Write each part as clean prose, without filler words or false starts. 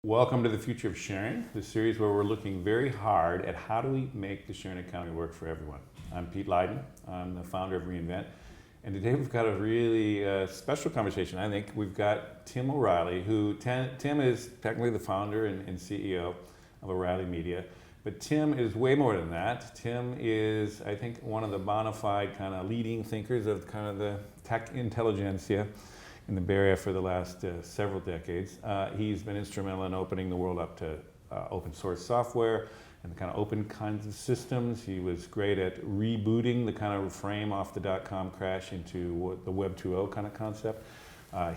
Welcome to the Future of Sharing, the series where we're looking very hard at how do we make the sharing economy work for everyone. I'm Pete Leiden, I'm the founder of Reinvent, and today we've got a really special conversation. I think we've got Tim O'Reilly, who Tim is technically the founder and CEO of O'Reilly Media, but Tim is way more than that. Tim is, I think, one of the bona fide kind of leading thinkers of kind of the tech intelligentsia in the Bay Area for the last several decades. He's been instrumental in opening the world up to open source software and the kind of open kinds of systems. He was great at rebooting the kind of frame off the dot-com crash into the Web 2.0 kind of concept.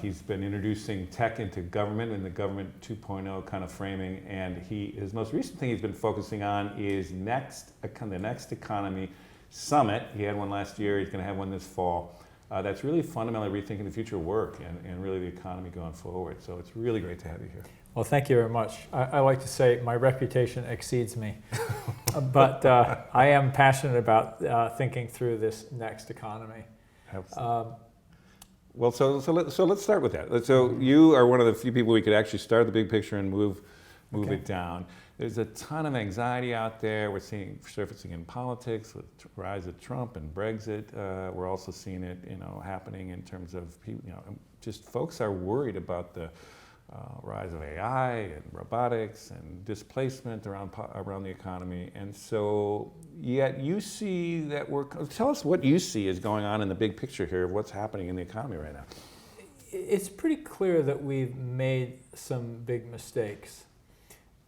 He's been introducing tech into government and the government 2.0 kind of framing, and his most recent thing he's been focusing on is the Next Economy Summit. He had one last year, he's going to have one this fall. That's really fundamentally rethinking the future of work and really the economy going forward. So it's really great to have you here. Well, thank you very much. I like to say my reputation exceeds me, but I am passionate about thinking through this next economy. Well, so let's start with that. So you are one of the few people we could actually start the big picture and move it down. There's a ton of anxiety out there. We're seeing surfacing in politics with the rise of Trump and Brexit. We're also seeing it, happening in terms of just folks are worried about the rise of AI and robotics and displacement around the economy. And so, yet you see that tell us what you see is going on in the big picture here of what's happening in the economy right now. It's pretty clear that we've made some big mistakes.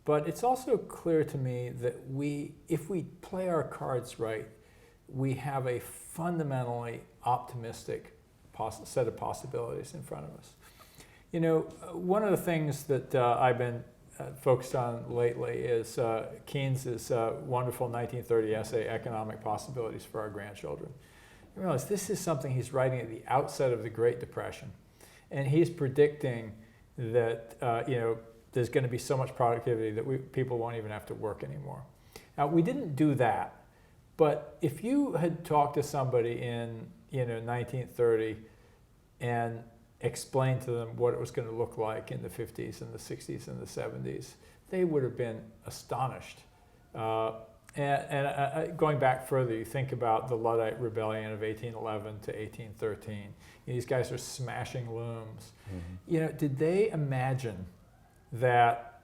But it's also clear to me that if we play our cards right, we have a fundamentally optimistic set of possibilities in front of us. One of the things that I've been focused on lately is Keynes's wonderful 1930 essay, Economic Possibilities for Our Grandchildren. You realize this is something he's writing at the outset of the Great Depression. And he's predicting that, there's going to be so much productivity that people won't even have to work anymore. Now, we didn't do that, but if you had talked to somebody in 1930 and explained to them what it was going to look like in the 50s and the 60s and the 70s, they would have been astonished. And going back further, you think about the Luddite Rebellion of 1811 to 1813. These guys are smashing looms. Mm-hmm. Did they imagine that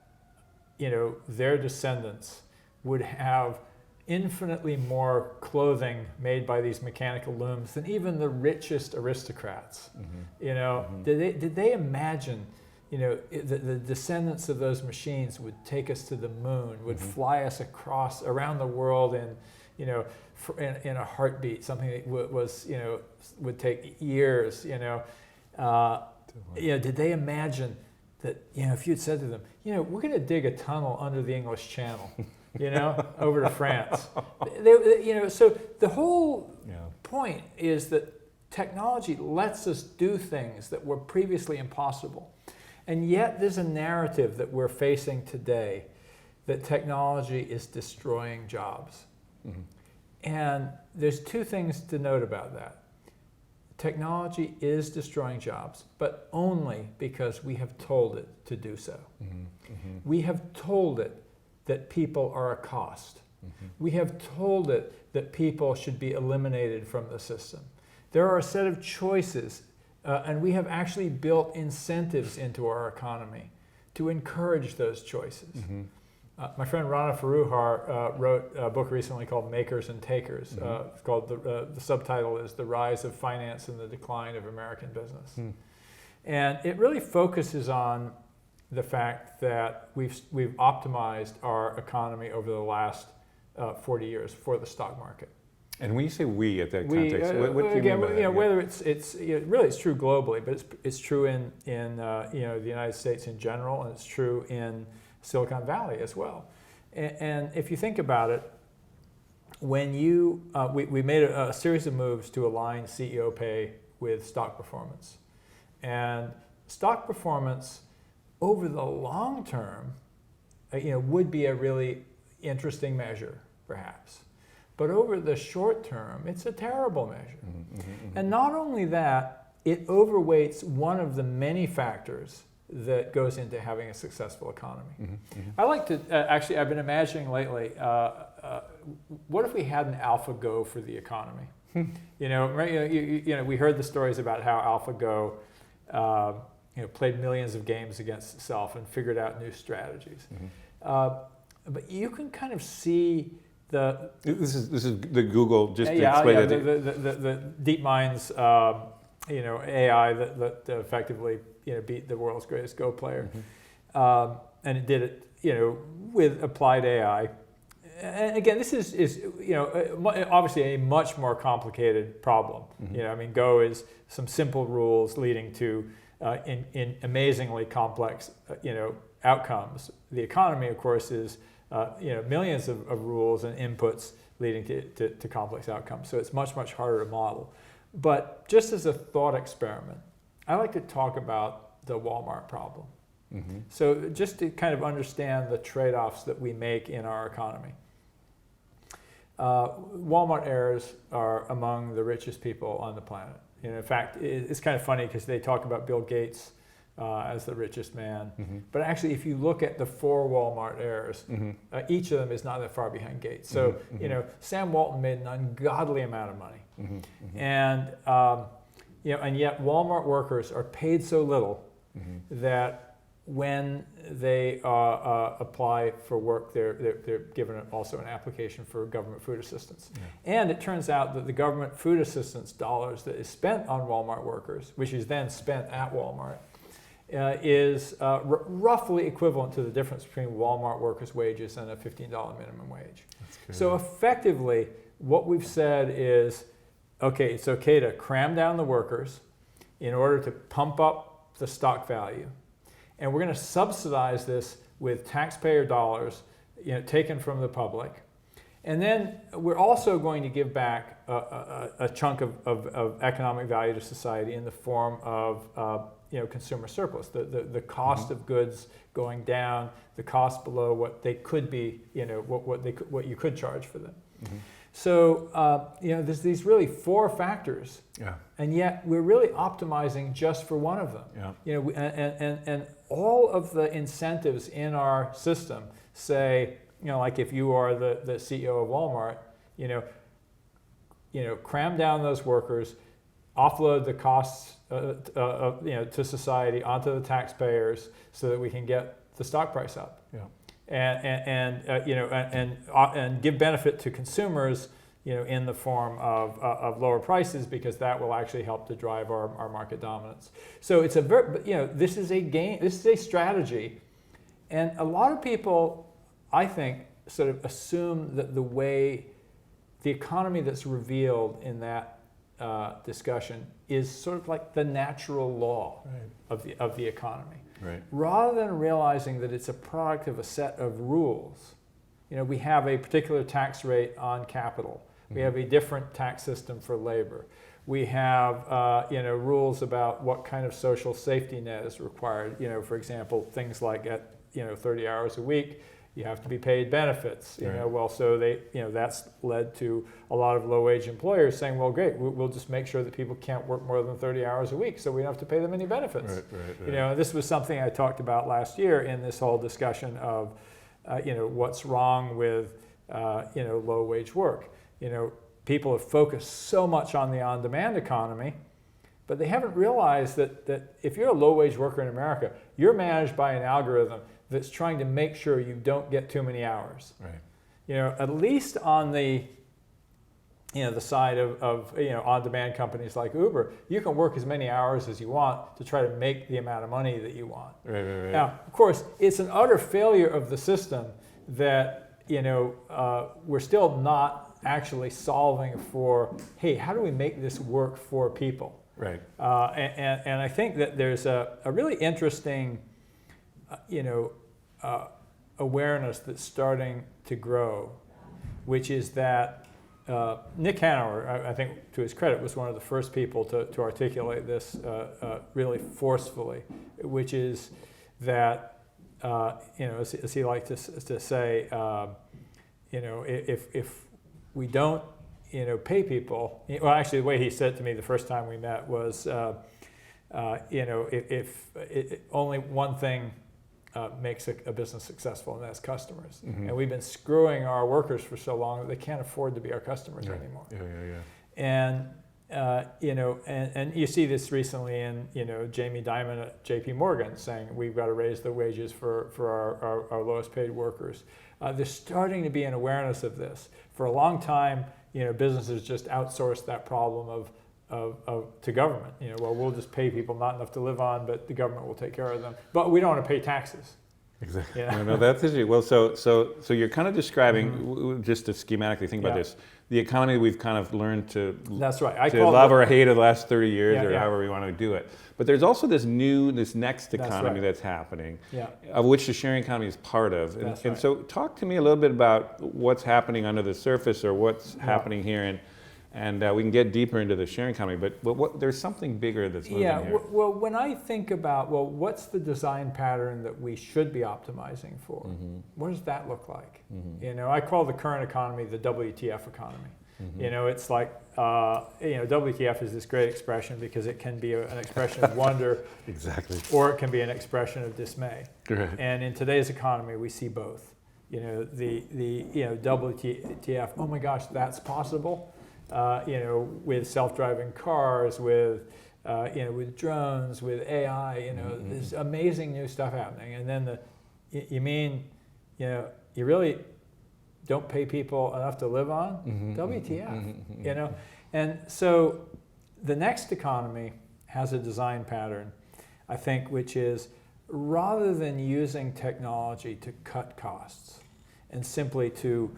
their descendants would have infinitely more clothing made by these mechanical looms than even the richest aristocrats? Mm-hmm. Mm-hmm. Did they imagine the descendants of those machines would take us to the moon, would mm-hmm. fly us around the world in a heartbeat, something that would take years? Did they imagine that if you'd said to them, we're going to dig a tunnel under the English Channel, over to France. So the whole point is that technology lets us do things that were previously impossible. And yet there's a narrative that we're facing today that technology is destroying jobs. Mm-hmm. And there's two things to note about that. Technology is destroying jobs, but only because we have told it to do so. Mm-hmm. Mm-hmm. We have told it that people are a cost. Mm-hmm. We have told it that people should be eliminated from the system. There are a set of choices, and we have actually built incentives into our economy to encourage those choices. Mm-hmm. My friend Rana Foroohar wrote a book recently called Makers and Takers. Mm-hmm. It's called the subtitle is The Rise of Finance and the Decline of American Business. Mm. And it really focuses on the fact that we've optimized our economy over the last 40 years for the stock market. And when you say we at that context, what do you mean by that? Whether it's true globally, but it's true in the United States in general, and it's true in Silicon Valley as well. And if you think about it, when we made a series of moves to align CEO pay with stock performance. And stock performance over the long term, would be a really interesting measure, perhaps. But over the short term, it's a terrible measure. Mm-hmm, mm-hmm. And not only that, it overweights one of the many factors that goes into having a successful economy. Mm-hmm. Mm-hmm. I like to, actually, I've been imagining lately, what if we had an AlphaGo for the economy? You know, right, you know, we heard the stories about how AlphaGo, you know, played millions of games against itself and figured out new strategies. Mm-hmm. But you can kind of see the... This is the Google, just to yeah, explain yeah, it. the DeepMind's, you know, AI that effectively, you know, beat the world's greatest Go player. Mm-hmm. And it did it, you know, with applied AI. And again, this is you know, obviously a much more complicated problem. Mm-hmm. You know, I mean, Go is some simple rules leading to in amazingly complex, you know, outcomes. The economy, of course, is you know, millions of rules and inputs leading to complex outcomes. So it's much, much harder to model. But just as a thought experiment, I like to talk about the Walmart problem. Mm-hmm. So just to kind of understand the trade-offs that we make in our economy. Walmart heirs are among the richest people on the planet. You know, in fact, it's kind of funny because they talk about Bill Gates as the richest man. Mm-hmm. But actually, if you look at the 4 Walmart heirs, Mm-hmm. each of them is not that far behind Gates. So, Mm-hmm. you know, Sam Walton made an ungodly amount of money. Mm-hmm. Mm-hmm. And, you know, and yet Walmart workers are paid so little Mm-hmm. that when they apply for work, they're given also an application for government food assistance. Yeah. And it turns out that the government food assistance dollars that is spent on Walmart workers, which is then spent at Walmart, is roughly equivalent to the difference between Walmart workers' wages and a $15 minimum wage. So effectively, what we've said is, okay, it's okay to cram down the workers in order to pump up the stock value. And we're going to subsidize this with taxpayer dollars, you know, taken from the public. And then we're also going to give back a chunk of economic value to society in the form of you know, consumer surplus, the cost Mm-hmm. of goods going down, the cost below what they could be, you know, what you could charge for them. Mm-hmm. So you know, there's these really 4 factors, Yeah. and yet we're really optimizing just for one of them. Yeah. You know, and all of the incentives in our system say, you know, like if you are the CEO of Walmart, you know, cram down those workers, offload the costs, you know, to society onto the taxpayers, so that we can get the stock price up. Yeah. And you know, and give benefit to consumers, you know, in the form of lower prices, because that will actually help to drive our market dominance. So it's a very, you know, this is a game, this is a strategy, and a lot of people, I think, sort of assume that the way the economy that's revealed in that discussion is sort of like the natural law of the economy. Right. Rather than realizing that it's a product of a set of rules. You know, we have a particular tax rate on capital. We have a different tax system for labor. We have, you know, rules about what kind of social safety net is required. You know, for example, things like at, you know, 30 hours a week, you have to be paid benefits. You know, well, so they, you know, that's led to a lot of low-wage employers saying, well, great, we'll just make sure that people can't work more than 30 hours a week, so we don't have to pay them any benefits. Right. You know, this was something I talked about last year in this whole discussion of, you know, what's wrong with, you know, low-wage work. You know, people have focused so much on the on-demand economy, but they haven't realized that if you're a low-wage worker in America, you're managed by an algorithm that's trying to make sure you don't get too many hours. Right. You know, at least on the, you know, the side of you know, on-demand companies like Uber, you can work as many hours as you want to try to make the amount of money that you want. Right. Now, of course, it's an utter failure of the system that, you know, we're still not actually solving for, hey, how do we make this work for people? Right. And I think that there's a really interesting, you know, awareness that's starting to grow, which is that Nick Hanauer, I think to his credit, was one of the first people to articulate this really forcefully, which is that, you know, as he liked to say, you know, if we don't, you know, pay people, well, actually the way he said it to me the first time we met was, if only one thing makes a business successful, and that's customers. And we've been screwing our workers for so long that they can't afford to be our customers anymore. And and you see this recently in Jamie Dimon at J.P. Morgan saying we've got to raise the wages for our lowest paid workers. There's starting to be an awareness of this. For a long time, businesses just outsourced that problem to government. Well, we'll just pay people not enough to live on, but the government will take care of them. But we don't want to pay taxes. Exactly. No, that's interesting. Well, so you're kind of describing, just to schematically think about this, the economy we've kind of learned to that's right. to love or hate over the last 30 years, or however we want to do it. But there's also this next economy that's happening, of which the sharing economy is part of. And so talk to me a little bit about what's happening under the surface, or what's happening here, and we can get deeper into the sharing economy, but there's something bigger that's moving here. Well, when I think about, what's the design pattern that we should be optimizing for? What does that look like? I call the current economy the WTF economy. It's like, WTF is this great expression because it can be an expression of wonder, exactly, or it can be an expression of dismay. Right. And in today's economy, we see both. The WTF, oh my gosh, that's possible. With self-driving cars, with drones, with AI, there's amazing new stuff happening. And then you really don't pay people enough to live on? WTF, And so the next economy has a design pattern, I think, which is rather than using technology to cut costs and simply to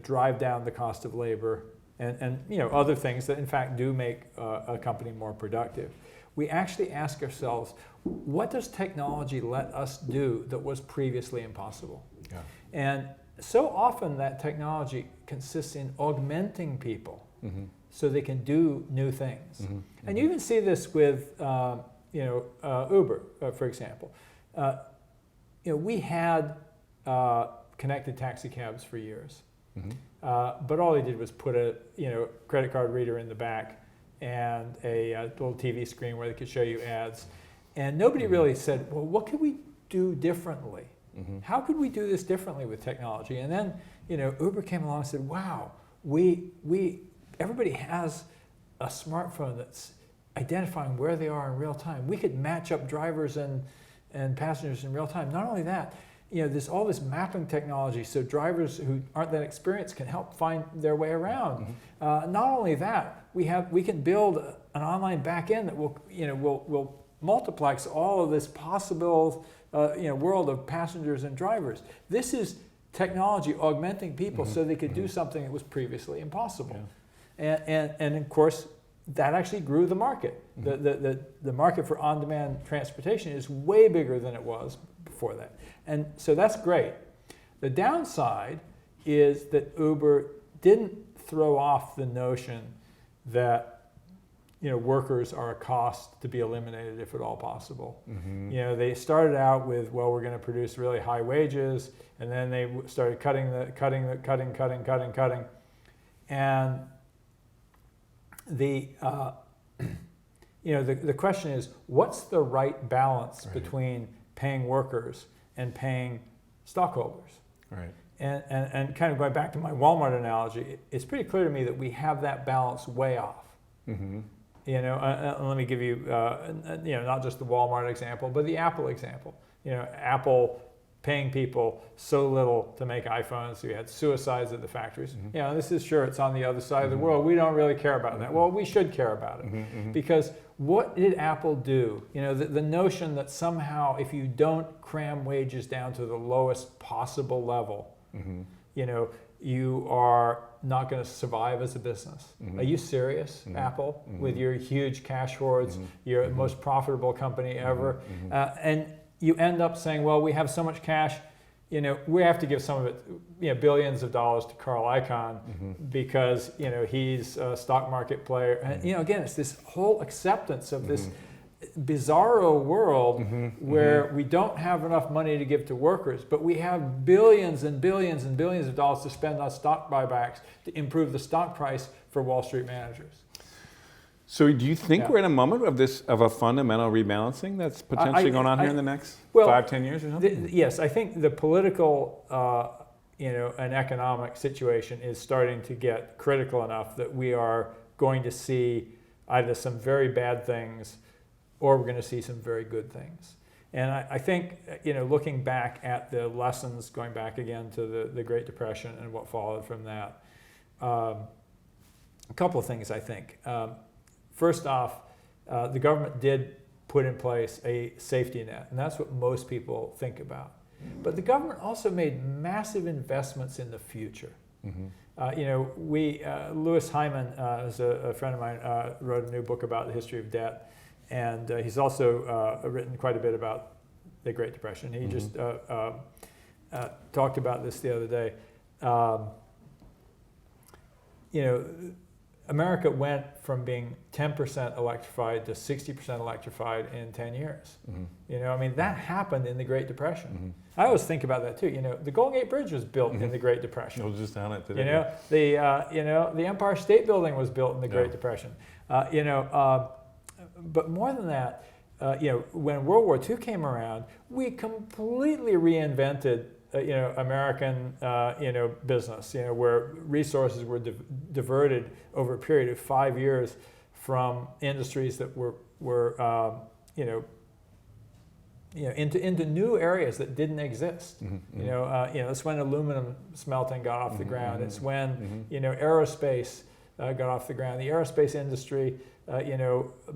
drive down the cost of labor, and other things that in fact do make a company more productive, we actually ask ourselves, what does technology let us do that was previously impossible? And so often that technology consists in augmenting people so they can do new things. And you even see this with Uber, for example. We had connected taxi cabs for years. But all they did was put a credit card reader in the back and a little TV screen where they could show you ads. And nobody really said, well, what could we do differently? How could we do this differently with technology? And then Uber came along and said, wow, everybody has a smartphone that's identifying where they are in real time. We could match up drivers and passengers in real time. Not only that, there's all this mapping technology, so drivers who aren't that experienced can help find their way around. Not only that, we can build an online backend that will multiplex all of this possible world of passengers and drivers. This is technology augmenting people so they could do something that was previously impossible. And of course, that actually grew the market. The market for on-demand transportation is way bigger than it was before that. And so that's great. The downside is that Uber didn't throw off the notion that workers are a cost to be eliminated if at all possible. They started out with, well, we're going to produce really high wages, and then they started cutting. And the question is, what's the right balance between paying workers and paying stockholders? Right. And kind of going back to my Walmart analogy, it's pretty clear to me that we have that balance way off. Let me give you, not just the Walmart example, but the Apple example. Apple paying people so little to make iPhones, so you had suicides at the factories. This is sure, it's on the other side of the world. We don't really care about that. Well, we should care about it because what did Apple do? The notion that somehow if you don't cram wages down to the lowest possible level, you are not going to survive as a business. Are you serious, Apple, with your huge cash hoards, your most profitable company ever? And you end up saying, well, we have so much cash, we have to give some of it, billions of dollars to Carl Icahn because, he's a stock market player. And, again, it's this whole acceptance of this bizarro world where we don't have enough money to give to workers, but we have billions and billions and billions of dollars to spend on stock buybacks to improve the stock price for Wall Street managers. So do you think Yeah. we're in a moment of a fundamental rebalancing that's potentially going on here in the next 5-10 years or something? Yes, I think the political, and economic situation is starting to get critical enough that we are going to see either some very bad things or we're going to see some very good things. And I think, looking back at the lessons, going back again to the Great Depression and what followed from that, a couple of things I think. First off, the government did put in place a safety net, and that's what most people think about. But the government also made massive investments in the future. Mm-hmm. Louis Hyman, is a friend of mine, wrote a new book about the history of debt, and he's also written quite a bit about the Great Depression. He just talked about this the other day. America went from being 10% electrified to 60% electrified in 10 years. Mm-hmm. That happened in the Great Depression. Mm-hmm. I always think about that too. The Golden Gate Bridge was built in the Great Depression. I was just on it today. The Empire State Building was built in the Great Depression. But more than that, when World War II came around, we completely reinvented American, business, where resources were diverted over a period of 5 years from industries that were into new areas that didn't exist. Mm-hmm. It's when aluminum smelting got off the ground. It's when, aerospace got off the ground. The aerospace industry,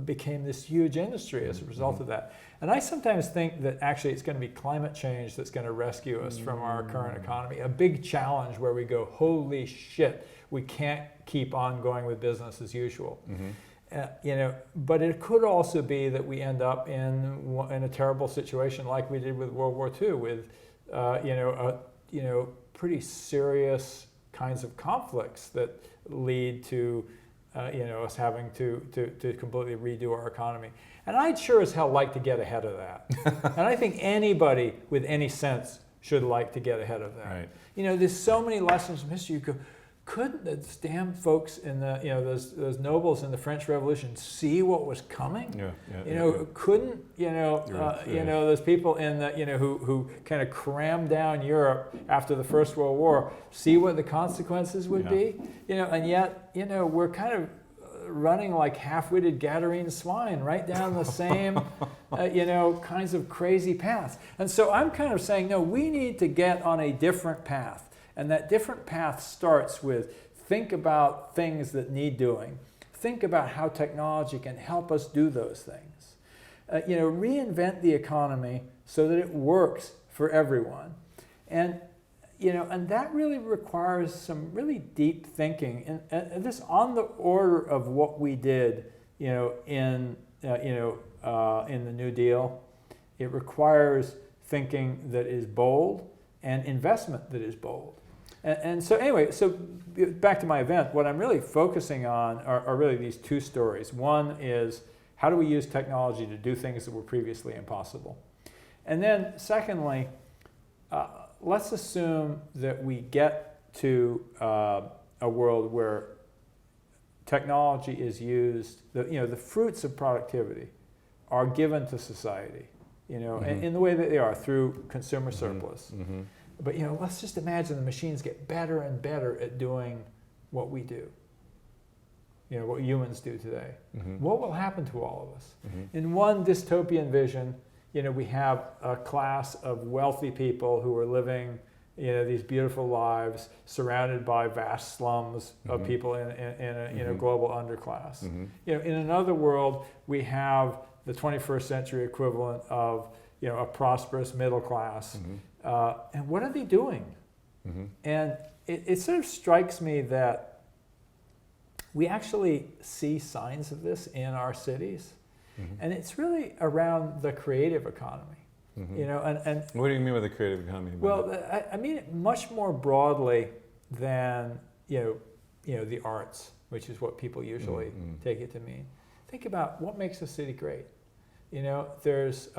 became this huge industry as a result of that. And I sometimes think that actually it's going to be climate change that's going to rescue us from our current economy. A big challenge where we go, holy shit, we can't keep on going with business as usual. Mm-hmm. But it could also be that we end up in a terrible situation like we did with World War II, with pretty serious kinds of conflicts that lead to us having to completely redo our economy. And I'd sure as hell like to get ahead of that. And I think anybody with any sense should like to get ahead of that. Right. There's so many lessons from history. You go, couldn't the damn folks in the, those nobles in the French Revolution see what was coming? Couldn't, those people in the, who kind of crammed down Europe after the First World War, see what the consequences would be? And yet, we're kind of running like half-witted Gadarene swine right down the same, kinds of crazy paths. And so I'm kind of saying, no, we need to get on a different path. And that different path starts with think about things that need doing. Think about how technology can help us do those things. Reinvent the economy so that it works for everyone. And that really requires some really deep thinking, and this on the order of what we did, in the New Deal. It requires thinking that is bold and investment that is bold. And so anyway, so back to my event, what I'm really focusing on are really these two stories. One is how do we use technology to do things that were previously impossible? And then secondly, let's assume that we get to a world where technology is used, the fruits of productivity are given to society, in the way that they are through consumer surplus. Mm-hmm. But let's just imagine the machines get better and better at doing what we do, what humans do today. Mm-hmm. What will happen to all of us? Mm-hmm. In one dystopian vision, we have a class of wealthy people who are living, these beautiful lives surrounded by vast slums of people in a global underclass. Mm-hmm. In another world, we have the 21st century equivalent of a prosperous middle class. Mm-hmm. And what are they doing? Mm-hmm. And it sort of strikes me that we actually see signs of this in our cities. Mm-hmm. And it's really around the creative economy. Mm-hmm. And what do you mean by the creative economy? Well, I mean it much more broadly than the arts, which is what people usually take it to mean. Think about what makes a city great. There's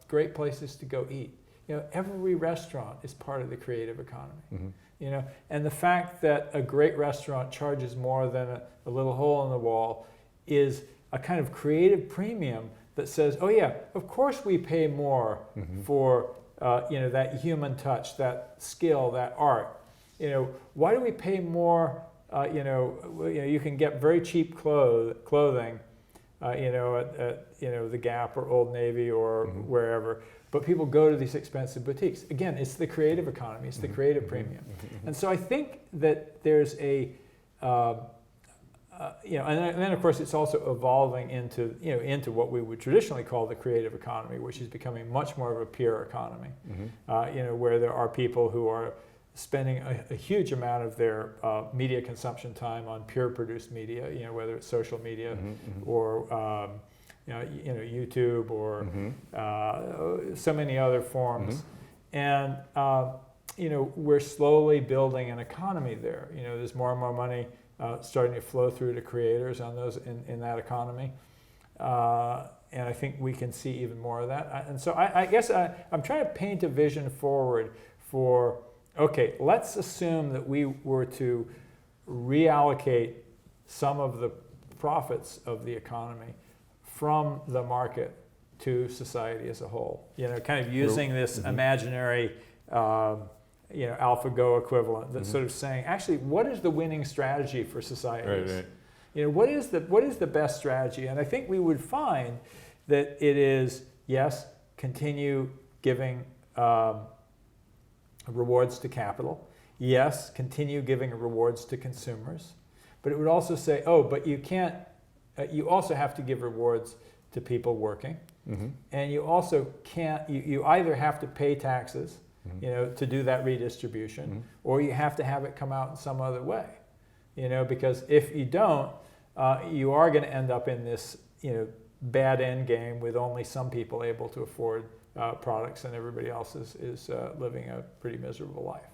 great places to go eat. Every restaurant is part of the creative economy. Mm-hmm. And the fact that a great restaurant charges more than a little hole in the wall is a kind of creative premium that says, oh yeah, of course we pay more for that human touch, that skill, that art. Why do we pay more? You can get very cheap clothing, at the Gap or Old Navy or wherever. But people go to these expensive boutiques. Again, it's the creative economy. It's the creative premium. And so I think that there's a, and then of course it's also evolving into what we would traditionally call the creative economy, which is becoming much more of a peer economy. Where there are people who are spending a huge amount of their media consumption time on peer-produced media. Whether it's social media or YouTube or so many other forms, and we're slowly building an economy there. There's more and more money starting to flow through to creators on those in that economy, and I think we can see even more of that. And so I guess I'm trying to paint a vision forward for, okay, let's assume that we were to reallocate some of the profits of the economy from the market to society as a whole. Kind of using this imaginary, AlphaGo equivalent that's sort of saying, actually, what is the winning strategy for societies? Right. What is the best strategy? And I think we would find that it is, yes, continue giving rewards to capital. Yes, continue giving rewards to consumers. But it would also say, oh, but you can't. You also have to give rewards to people working, and you also can't. You either have to pay taxes, to do that redistribution, or you have to have it come out in some other way, because if you don't, you are going to end up in this, bad end game with only some people able to afford products, and everybody else is living a pretty miserable life.